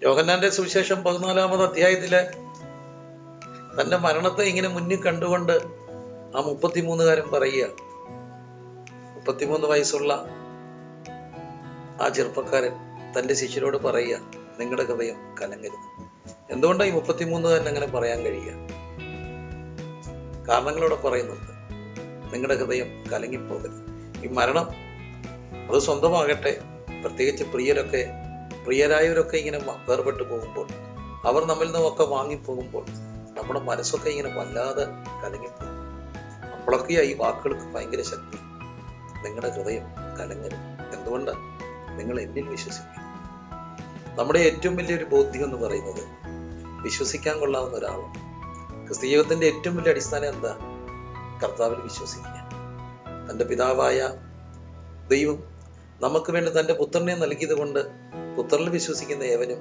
യോഹന്നാന്റെ സുവിശേഷം 14-ാമത് അധ്യായത്തില് തന്റെ മരണത്തെ ഇങ്ങനെ മുന്നിൽ കണ്ടുകൊണ്ട് ആ 33-കാരൻ പറയുക, 33 വയസ്സുള്ള ആ ചെറുപ്പക്കാരൻ തന്റെ ശിഷ്യരോട് പറയുക, നിങ്ങളുടെ ഹൃദയം കലങ്ങരുത്. എന്തുകൊണ്ടാണ് ഈ 33-കാരൻ അങ്ങനെ പറയാൻ കഴിയുക? കാരണങ്ങളോടെ പറയുന്നുണ്ട്. നിങ്ങളുടെ ഹൃദയം കലങ്ങിപ്പോകരുത്. ഈ മരണം അത് സ്വന്തമാകട്ടെ, പ്രത്യേകിച്ച് പ്രിയരായവരൊക്കെ ഇങ്ങനെ വേർപെട്ടു പോകുമ്പോൾ, അവർ നമ്മിൽ നിന്നൊക്കെ വാങ്ങിപ്പോകുമ്പോൾ നമ്മുടെ മനസ്സൊക്കെ ഇങ്ങനെ വല്ലാതെ കലങ്ങിപ്പോകും. അപ്പോഴൊക്കെയാ ഈ വാക്കുകൾക്ക് ഭയങ്കര ശക്തി. നിങ്ങളുടെ ഹൃദയം കലങ്ങരുത്. എന്തുകൊണ്ടാണ്? നിങ്ങൾ എന്നിൽ വിശ്വസിക്കുക. നമ്മുടെ ഏറ്റവും വലിയൊരു ബോധ്യം എന്ന് പറയുന്നത് വിശ്വസിക്കാൻ കൊള്ളാവുന്ന ഒരാളും. ക്രിസ്തീയത്തിന്റെ ഏറ്റവും വലിയ അടിസ്ഥാനം എന്താ? കർത്താവിൽ വിശ്വസിക്കുക. തന്റെ പിതാവായ ദൈവം നമുക്ക് വേണ്ടി തന്റെ പുത്രനെ നൽകിയത് കൊണ്ട് പുത്രനിൽ വിശ്വസിക്കുന്ന ഏവനും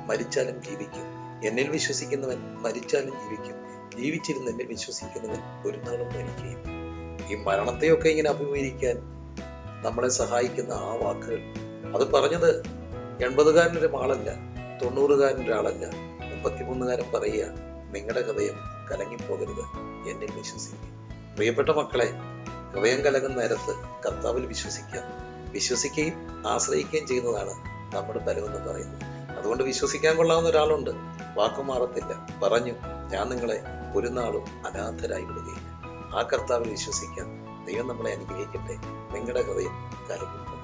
മരിച്ചാലും ജീവിക്കും. എന്നിൽ വിശ്വസിക്കുന്നവൻ മരിച്ചാലും ജീവിക്കും. ജീവിച്ചിരുന്ന് എന്നിൽ വിശ്വസിക്കുന്നവൻ ഒരു നാളും മരിക്കുകയും. ഈ മരണത്തെയൊക്കെ ഇങ്ങനെ അഭിമുഖീകരിക്കാൻ നമ്മളെ സഹായിക്കുന്ന ആ വാക്കുകൾ, അത് പറഞ്ഞത് 80-കാരനൊരു ആളല്ല, 90-കാരനൊരു ആളല്ല, 33-കാരൻ പറയുക, നിങ്ങളുടെ ഹൃദയം കലങ്ങിപ്പോകരുത്, എന്നിൽ വിശ്വസിക്കുക. പ്രിയപ്പെട്ട മക്കളെ, ഹൃദയം കലങ്ങുന്ന നേരത്ത് കർത്താവിൽ വിശ്വസിക്കുകയും ആശ്രയിക്കുകയും ചെയ്യുന്നതാണ് നമ്മുടെ ബലമെന്ന് പറയുന്നത്. അതുകൊണ്ട് വിശ്വസിക്കാൻ കൊള്ളാവുന്ന ഒരാളുണ്ട്, വാക്കു മാറത്തില്ല, പറഞ്ഞു, ഞാൻ നിങ്ങളെ ഒരു നാളും അനാഥരായി വിടുകയില്ല. ആ കർത്താവിൽ വിശ്വസിക്കാം. ദൈവം നമ്മളെ അനുഗ്രഹിക്കട്ടെ. നിങ്ങളുടെ ഹൃദയം കലങ്ങും.